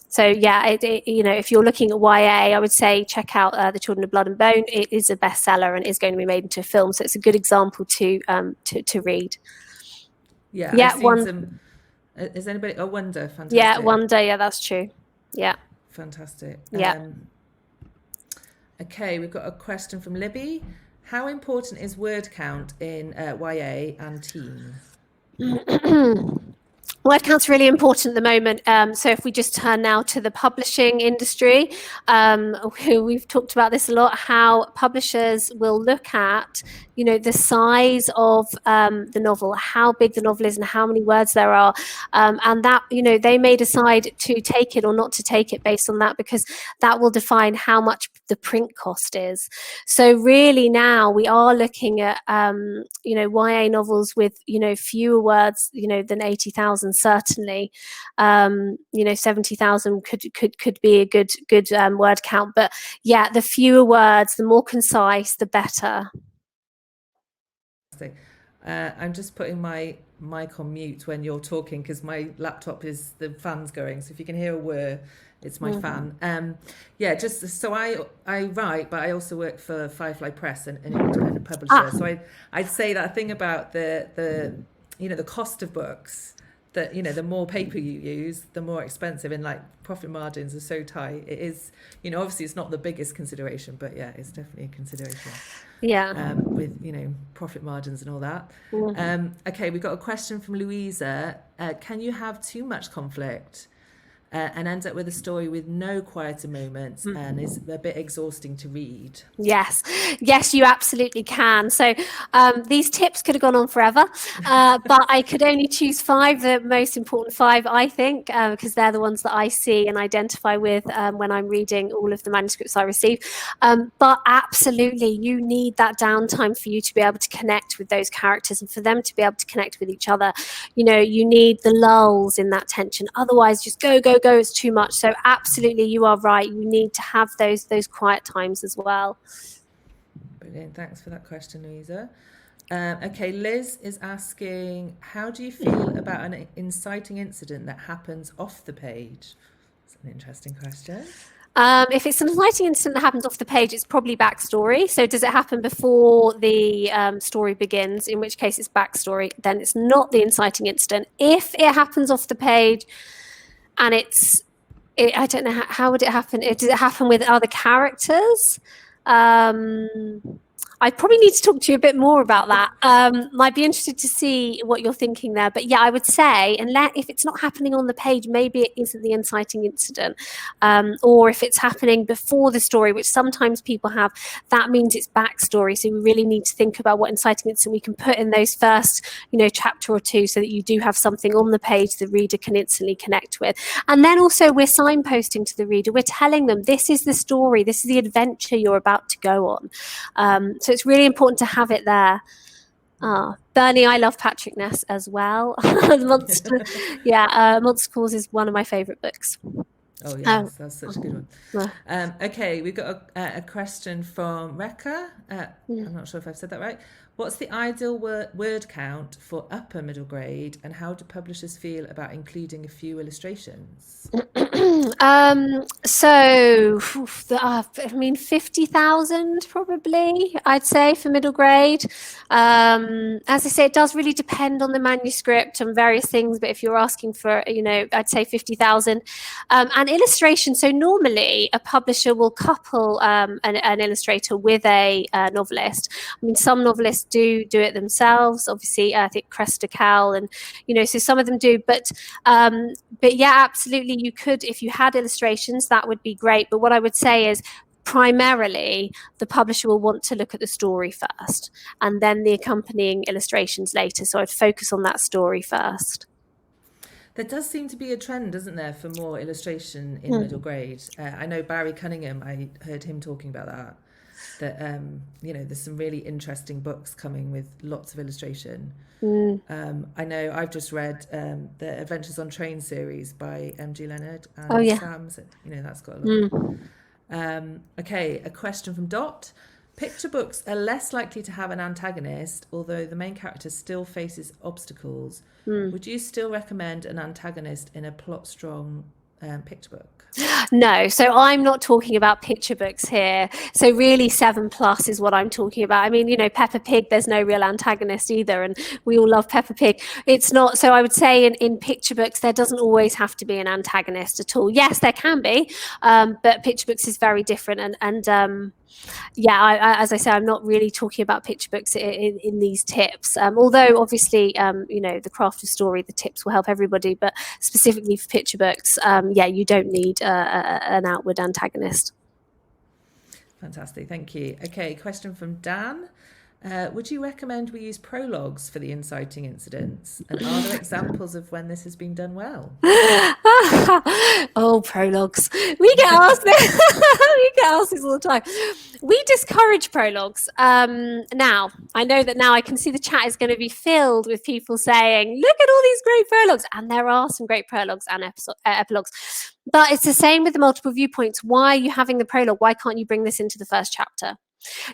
So yeah, if you're looking at YA, I would say check out The Children of Blood and Bone. It is a bestseller and is going to be made into a film, so it's a good example to read. Yeah, I've seen some. Is anybody? Oh, Wonder, fantastic. Yeah, Wonder. Yeah, that's true. Yeah, fantastic. Yeah. Okay, we've got a question from Libby. How important is word count in YA and teen? Word count's really important at the moment. So if we just turn now to the publishing industry, we've talked about this a lot, how publishers will look at, the size of the novel, how big the novel is and how many words there are. And that, they may decide to take it or not to take it based on that, because that will define how much the print cost is. So really now we are looking at, YA novels with, fewer words, than 80,000. Certainly, 70,000 could be a good word count. But yeah, the fewer words, the more concise, the better. I'm just putting my mic on mute when you're talking because my laptop is the fan's going. So if you can hear a whir, it's my fan. Just so I write, but I also work for Firefly Press, an independent publisher. So I'd say that thing about the cost of books, that the more paper you use, the more expensive, and like profit margins are so tight. It is, obviously it's not the biggest consideration, but yeah, it's definitely a consideration. Yeah. With profit margins and all that. Okay, we've got a question from Louisa. Can you have too much conflict and end up with a story with no quieter moments and is a bit exhausting to read? Yes, you absolutely can. So these tips could have gone on forever, but I could only choose 5, the most important 5, I think, because they're the ones that I see and identify with when I'm reading all of the manuscripts I receive. But absolutely, you need that downtime for you to be able to connect with those characters and for them to be able to connect with each other. You need the lulls in that tension. Otherwise, just go, it's too much. So absolutely, you are right. You need to have those quiet times as well. Brilliant. Thanks for that question, Louisa. Okay, Liz is asking, how do you feel about an inciting incident that happens off the page? It's an interesting question. If it's an inciting incident that happens off the page, it's probably backstory. So does it happen before the story begins, in which case it's backstory, then it's not the inciting incident. If it happens off the page and I don't know, how would it happen? Does it happen with other characters? I probably need to talk to you a bit more about that. Might be interested to see what you're thinking there. But yeah, I would say, if it's not happening on the page, maybe it isn't the inciting incident. Or if it's happening before the story, which sometimes people have, that means it's backstory. So we really need to think about what inciting incident we can put in those first, chapter or 2, so that you do have something on the page the reader can instantly connect with. And then also we're signposting to the reader. We're telling them this is the story, this is the adventure you're about to go on. So it's really important to have it there. Bernie, I love Patrick Ness as well. Monster Calls is one of my favourite books. Oh yes, that's such a good one. Okay, we've got a question from Rekha. I'm not sure if I've said that right. What's the ideal word count for upper middle grade, and how do publishers feel about including a few illustrations? 50,000 probably, I'd say, for middle grade. As I say, it does really depend on the manuscript and various things, but if you're asking for, I'd say 50,000. And illustration, so normally a publisher will couple an illustrator with a novelist. I mean, some novelists do it themselves, obviously. I think Cresta Cal, and so some of them do, but yeah, absolutely, you could, if you had illustrations, that would be great. But what I would say is primarily the publisher will want to look at the story first and then the accompanying illustrations later. So I'd focus on that story first. There does seem to be a trend, doesn't there, for more illustration in middle grade. I know Barry Cunningham, I heard him talking about that. That, there's some really interesting books coming with lots of illustration. I know I've just read the Adventures on Train series by M.G. Leonard and Sam. So, that's got a lot. Okay, a question from Dot. Picture books are less likely to have an antagonist, although the main character still faces obstacles. Would you still recommend an antagonist in a plot-strong picture book? No, so I'm not talking about picture books here. So really 7+ is what I'm talking about. I mean, Peppa Pig, there's no real antagonist either, and we all love Peppa Pig. It's not, so I would say in picture books, there doesn't always have to be an antagonist at all. Yes, there can be, but picture books is very different. And as I say, I'm not really talking about picture books in these tips. Although obviously, the craft of story, the tips will help everybody, but specifically for picture books, you don't need an outward antagonist. Fantastic, thank you. Okay, question from Dan. Would you recommend we use prologues for the inciting incidents? And are there examples of when this has been done well? Oh, prologues. We get asked this. We get asked this all the time. We discourage prologues. Now, I know that now I can see the chat is going to be filled with people saying, look at all these great prologues. And there are some great prologues and epilogues. But it's the same with the multiple viewpoints. Why are you having the prologue? Why can't you bring this into the first chapter?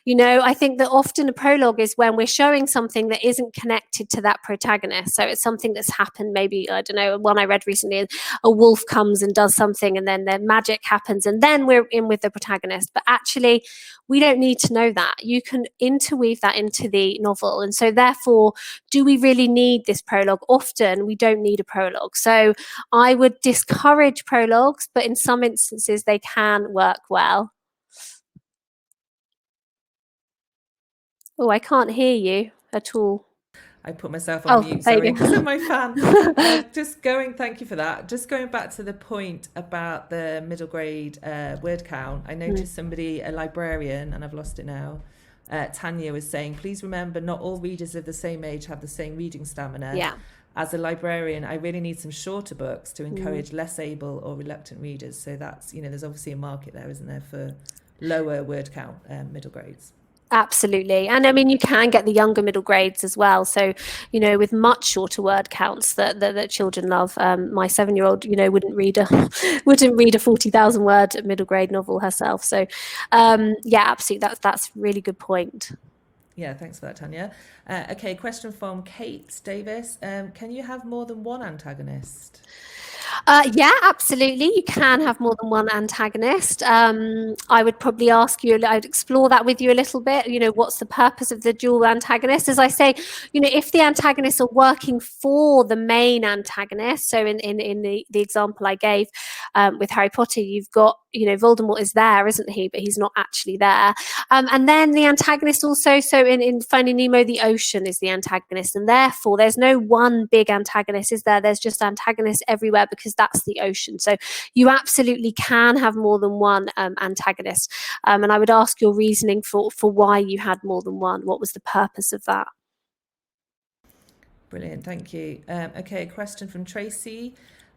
I think that often a prologue is when we're showing something that isn't connected to that protagonist. So it's something that's happened, maybe, I don't know, one I read recently, a wolf comes and does something and then the magic happens and then we're in with the protagonist. But actually, we don't need to know that. You can interweave that into the novel. And so therefore, do we really need this prologue? Often we don't need a prologue. So I would discourage prologues, but in some instances they can work well. Oh, I can't hear you at all. I put myself on mute, sorry, because I'm my fan. Thank you for that. Just going back to the point about the middle grade word count, I noticed somebody, a librarian, and I've lost it now, Tanya was saying, please remember not all readers of the same age have the same reading stamina. Yeah. As a librarian, I really need some shorter books to encourage less able or reluctant readers. So that's, there's obviously a market there, isn't there, for lower word count middle grades. Absolutely. And I mean, you can get the younger middle grades as well. So, with much shorter word counts that children love. My 7-year-old, wouldn't read a 40,000 word middle grade novel herself. So, absolutely. That's a really good point. Yeah, thanks for that, Tanya. Okay, question from Kate Davis. Can you have more than one antagonist? Yeah, absolutely. You can have more than one antagonist. I would probably ask you, I'd explore that with you a little bit. What's the purpose of the dual antagonist? As I say, if the antagonists are working for the main antagonist, so in the example I gave with Harry Potter, you've got, Voldemort is there, isn't he? But he's not actually there. And then the antagonist also, so in Finding Nemo, the ocean is the antagonist. And therefore, there's no one big antagonist, is there? There's just antagonists everywhere because that's the ocean. So you absolutely can have more than one antagonist. And I would ask your reasoning for why you had more than one. What was the purpose of that? Brilliant, thank you. Okay, a question from Tracy.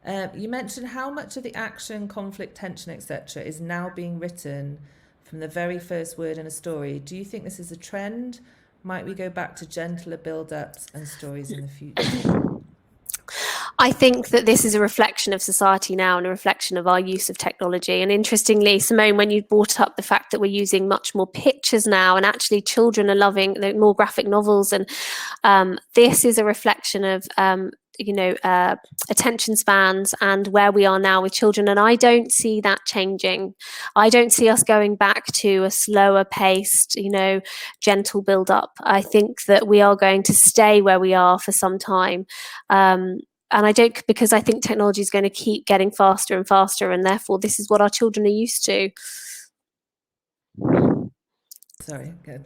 You mentioned how much of the action, conflict, tension, etc. is now being written from the very first word in a story. Do you think this is a trend? Might we go back to gentler build-ups and stories in the future? I think that this is a reflection of society now and a reflection of our use of technology. And interestingly, Simone, when you brought up the fact that we're using much more pictures now and actually children are loving the more graphic novels, and this is a reflection of attention spans and where we are now with children. And I don't see that changing. I don't see us going back to a slower paced, gentle build up. I think that we are going to stay where we are for some time. And I don't, because I think technology is going to keep getting faster and faster, and therefore this is what our children are used to. Sorry, good.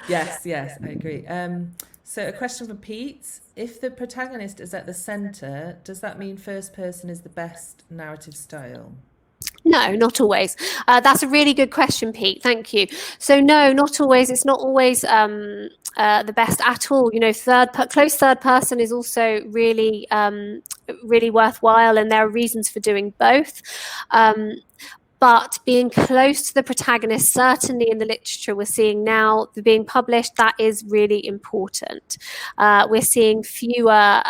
Yes, I agree. So a question from Pete. If the protagonist is at the centre, does that mean first person is the best narrative style? No, not always. That's a really good question, Pete. Thank you. So no, not always. It's not always the best at all. You know, close third person is also really really worthwhile, and there are reasons for doing both. But being close to the protagonist, certainly in the literature we're seeing now being published, that is really important. We're seeing fewer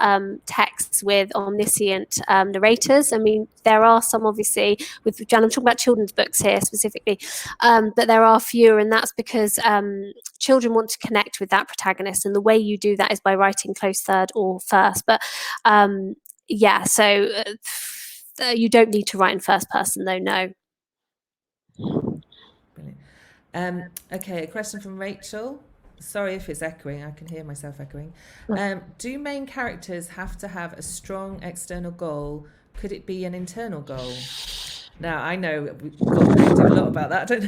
texts with omniscient narrators. I mean, there are some, obviously, with Jan, I'm talking about children's books here specifically, but there are fewer, and that's because children want to connect with that protagonist, and the way you do that is by writing close third or first. But yeah, so you don't need to write in first person, though, no. Brilliant. Okay, a question from Rachel. Sorry if it's echoing, I can hear myself echoing. Do main characters have to have a strong external goal? Could it be an internal goal? Now, I know we do a lot about that, don't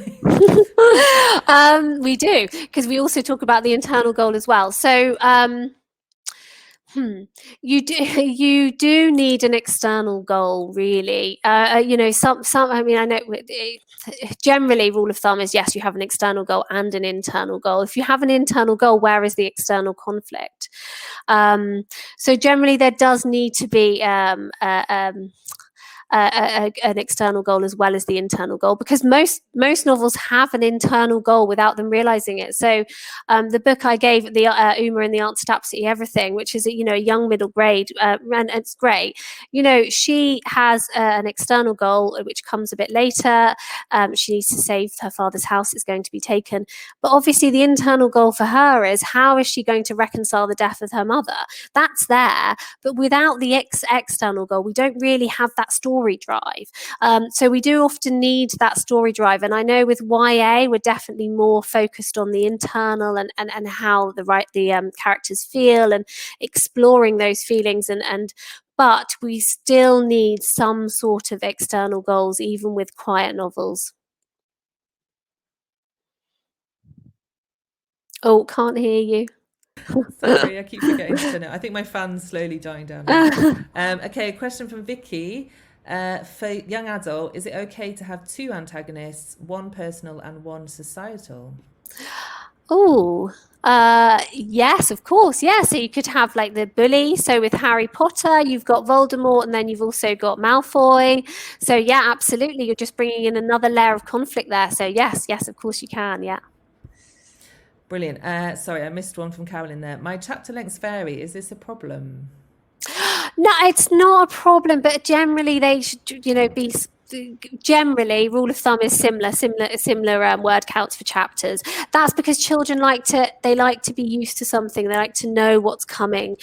we? We do, because we also talk about the internal goal as well. So you do need an external goal, really. You know, some. I mean, I know. Generally, rule of thumb is yes, you have an external goal and an internal goal. If you have an internal goal, where is the external conflict? So generally, there does need to be an external goal as well as the internal goal, because most novels have an internal goal without them realizing it. So the book I gave, the Uma and the Answer to Absolutely Everything, which is a young middle grade, and it's great. You know, she has an external goal which comes a bit later. She needs to save her father's house; it's going to be taken. But obviously, the internal goal for her is, how is she going to reconcile the death of her mother? That's there, but without the external goal, we don't really have that story drive. So we do often need that story drive. And I know with YA, we're definitely more focused on the internal and how the characters feel and exploring those feelings. But we still need some sort of external goals, even with quiet novels. Oh, can't hear you. Sorry, I keep forgetting to turn it. I think my fan's slowly dying down. Okay, a question from Vicky. For young adult, is it okay to have two antagonists, one personal and one societal? Oh, yes, of course. Yeah, so you could have like the bully. So with Harry Potter, you've got Voldemort, and then you've also got Malfoy. So yeah, absolutely. You're just bringing in another layer of conflict there. So yes, of course you can. Yeah. Brilliant. Sorry, I missed one from Carolyn there. My chapter lengths vary. Is this a problem? No, it's not a problem, but generally they should, be. Generally, rule of thumb is similar word counts for chapters. That's because children like to be used to something. They like to know what's coming.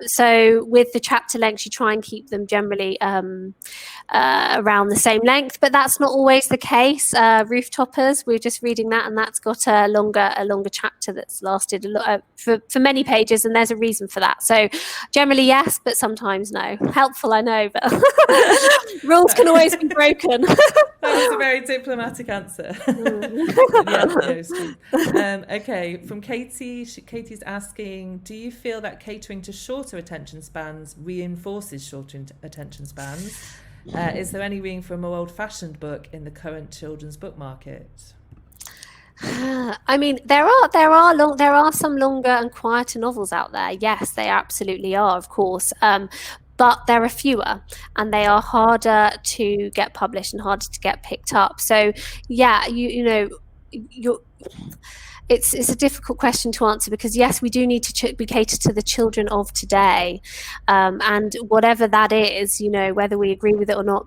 So with the chapter lengths, you try and keep them generally around the same length, but that's not always the case. Rooftoppers, we're just reading that, and that's got a longer chapter that's lasted a lot for many pages, and there's a reason for that. So generally yes, but sometimes no. Helpful, I know, but rules can always be broken. That was a very diplomatic answer. Okay, from Katie. Katie's asking, do you feel that catering to shorter attention spans reinforces shorter attention spans? Is there any room for a more old-fashioned book in the current children's book market? I mean, there are some longer and quieter novels out there. Yes, they absolutely are, of course. But there are fewer, and they are harder to get published and harder to get picked up. So yeah, it's a difficult question to answer, because yes, we do need to be catered to the children of today, and whatever that is, whether we agree with it or not,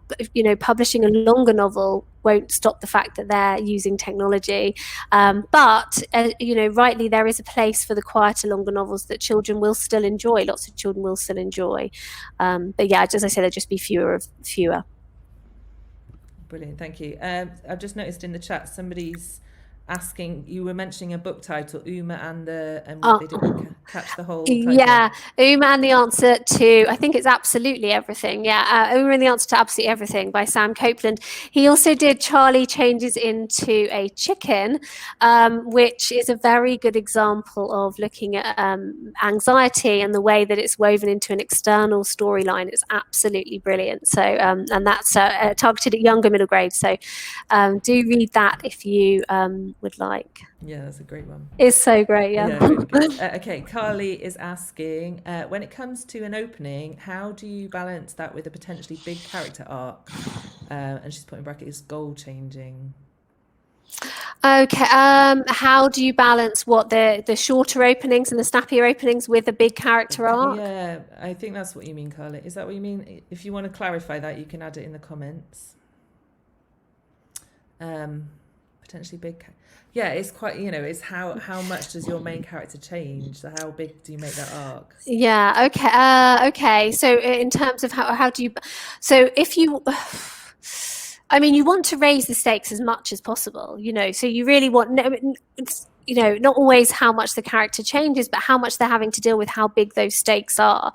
publishing a longer novel won't stop the fact that they're using technology, but rightly, there is a place for the quieter, longer novels that children will still enjoy. Lots of children will still enjoy, but yeah, as I say, there'll just be fewer. Brilliant, thank you. I've just noticed in the chat somebody's asking, you were mentioning a book title, Uma and Oh, they didn't catch the whole yeah, title. Uma and the Answer to, I think it's Absolutely Everything. Yeah, Uma and the Answer to Absolutely Everything by Sam Copeland. He also did Charlie Changes into a Chicken, which is a very good example of looking at anxiety and the way that it's woven into an external storyline. It's absolutely brilliant. So, and that's targeted at younger middle grade. So, do read that if you would like. Yeah, that's a great one. It's so great, yeah. Yeah, really good. Okay, Carly is asking, when it comes to an opening, how do you balance that with a potentially big character arc? And she's put in brackets, goal changing. Okay. How do you balance what the shorter openings and the snappier openings with a big character arc? Yeah, I think that's what you mean, Carly. Is that what you mean? If you want to clarify that, you can add it in the comments. Potentially big. Yeah, it's quite, it's how much does your main character change? So how big do you make that arc? Yeah. Okay. Okay. So in terms of how do you? So if you. I mean, you want to raise the stakes as much as possible, so you really want, not always how much the character changes, but how much they're having to deal with how big those stakes are.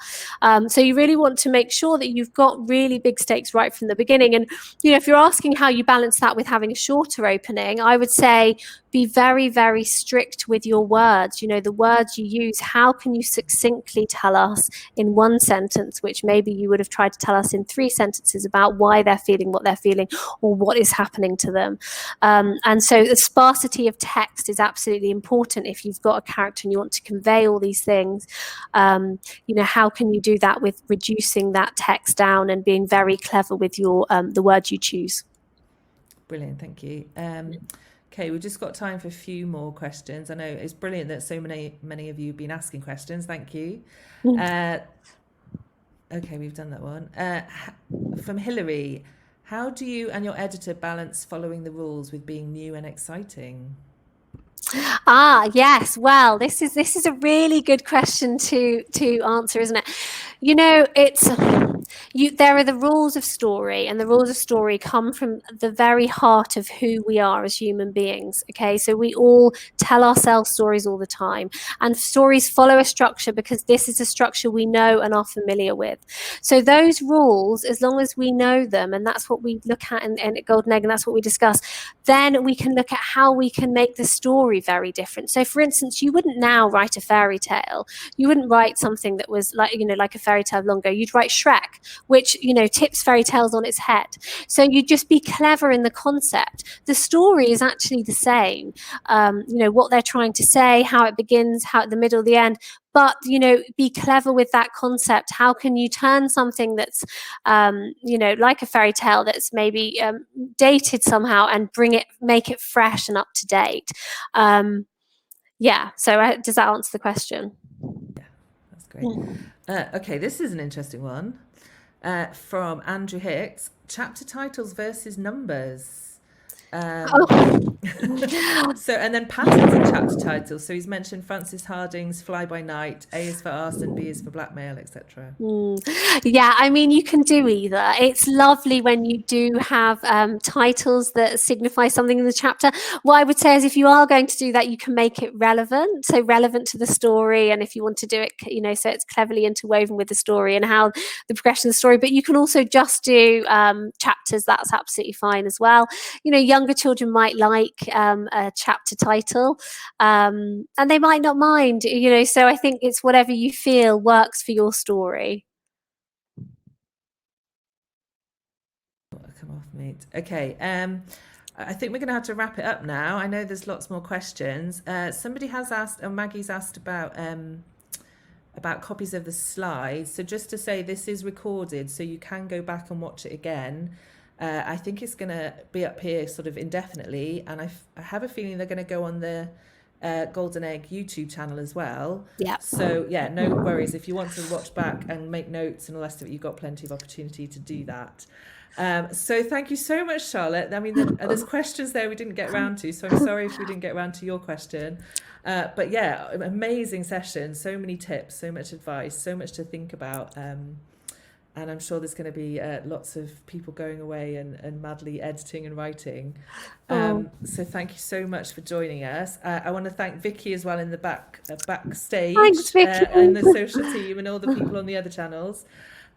So you really want to make sure that you've got really big stakes right from the beginning. And, if you're asking how you balance that with having a shorter opening, I would say be very, very strict with your words. The words you use, how can you succinctly tell us in one sentence, which maybe you would have tried to tell us in 3 sentences about why they're feeling what they're feeling or what is happening to them. And so the sparsity of text is absolutely important if you've got a character and you want to convey all these things. How can you do that with reducing that text down and being very clever with your the words you choose? Brilliant, thank you. Okay, we've just got time for a few more questions. I know it's brilliant that so many of you have been asking questions. Thank you. Okay, we've done that one. From Hillary, how do you and your editor balance following the rules with being new and exciting? Yes. Well, this is a really good question to answer, isn't it? It's there are the rules of story, and the rules of story come from the very heart of who we are as human beings. Okay, so we all tell ourselves stories all the time, and stories follow a structure because this is a structure we know and are familiar with. So those rules, as long as we know them, and that's what we look at in Golden Egg, and that's what we discuss, then we can look at how we can make the story very different. So, for instance, you wouldn't now write a fairy tale. You wouldn't write something that was like a fairy tale longer. You'd write Shrek, which tips fairy tales on its head. So you'd just be clever in the concept. The story is actually the same. What they're trying to say, how it begins, how at the middle, the end. But be clever with that concept. How can you turn something that's like a fairy tale that's maybe dated somehow and make it fresh and up to date? So does that answer the question? Yeah, that's great. Okay, this is an interesting one from Andrew Hicks. Chapter titles versus numbers. So, and then patterns in chapter titles. So he's mentioned Francis Harding's Fly by Night, A is for arson, B is for blackmail, etc. Yeah, I mean, you can do either. It's lovely when you do have titles that signify something in the chapter. What I would say is if you are going to do that, you can make it relevant, so relevant to the story. And if you want to do it, so it's cleverly interwoven with the story and how the progression of the story. But you can also just do chapters. That's absolutely fine as well. Younger children might like a chapter title and they might not mind, so I think it's whatever you feel works for your story. Come off mute. Okay, I think we're going to have to wrap it up now. I know there's lots more questions. Somebody has asked, or Maggie's asked about copies of the slides. So just to say, this is recorded, so you can go back and watch it again. I think it's going to be up here sort of indefinitely, and I have a feeling they're going to go on the Golden Egg YouTube channel as well. Yeah. So yeah, no worries. If you want to watch back and make notes and all the rest of it, you've got plenty of opportunity to do that. So thank you so much, Charlotte. I mean, there's questions there we didn't get around to, so I'm sorry if we didn't get around to your question. But yeah, amazing session. So many tips, so much advice, so much to think about. and I'm sure there's going to be lots of people going away and madly editing and writing. So thank you so much for joining us. I want to thank Vicky as well in the backstage, Thanks, Vicky. and the social team and all the people on the other channels,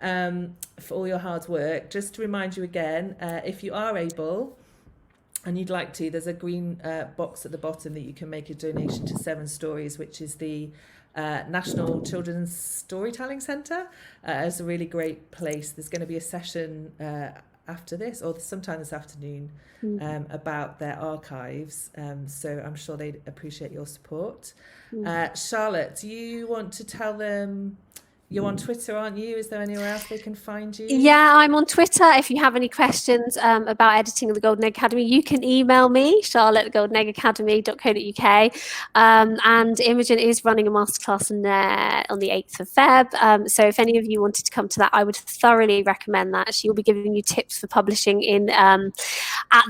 for all your hard work. Just to remind you again, if you are able and you'd like to, there's a green box at the bottom that you can make a donation to 7 Stories, which is the National Children's Storytelling Centre. It's a really great place. There's going to be a session after this, or sometime this afternoon, about their archives. So I'm sure they'd appreciate your support. Charlotte, do you want to tell them? You're on Twitter, aren't you? Is there anywhere else they can find you? Yeah, I'm on Twitter. If you have any questions about editing of the Golden Egg Academy, you can email me, charlotte@goldenegg.academy.co.uk. And Imogen is running a masterclass on the 8th of Feb. So if any of you wanted to come to that, I would thoroughly recommend that. She will be giving you tips for publishing in at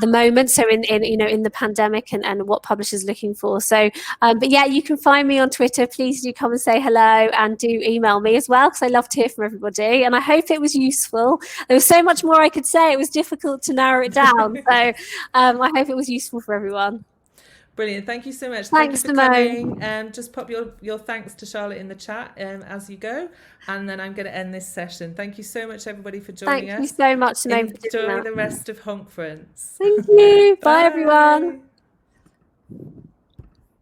the moment. So in the pandemic and what publishers are looking for. So, but yeah, you can find me on Twitter. Please do come and say hello, and do email me as well, because I love to hear from everybody. And I hope it was useful. There was so much more I could say. It was difficult to narrow it down. So I hope it was useful for everyone. Brilliant. Thank you so much. Thanks, Thank you for coming. Just pop your thanks to Charlotte in the chat as you go. And then I'm going to end this session. Thank you so much, everybody, for joining us. Thank you so much, Simone. Enjoy the rest of Honk Friends. Thank you. Bye, everyone.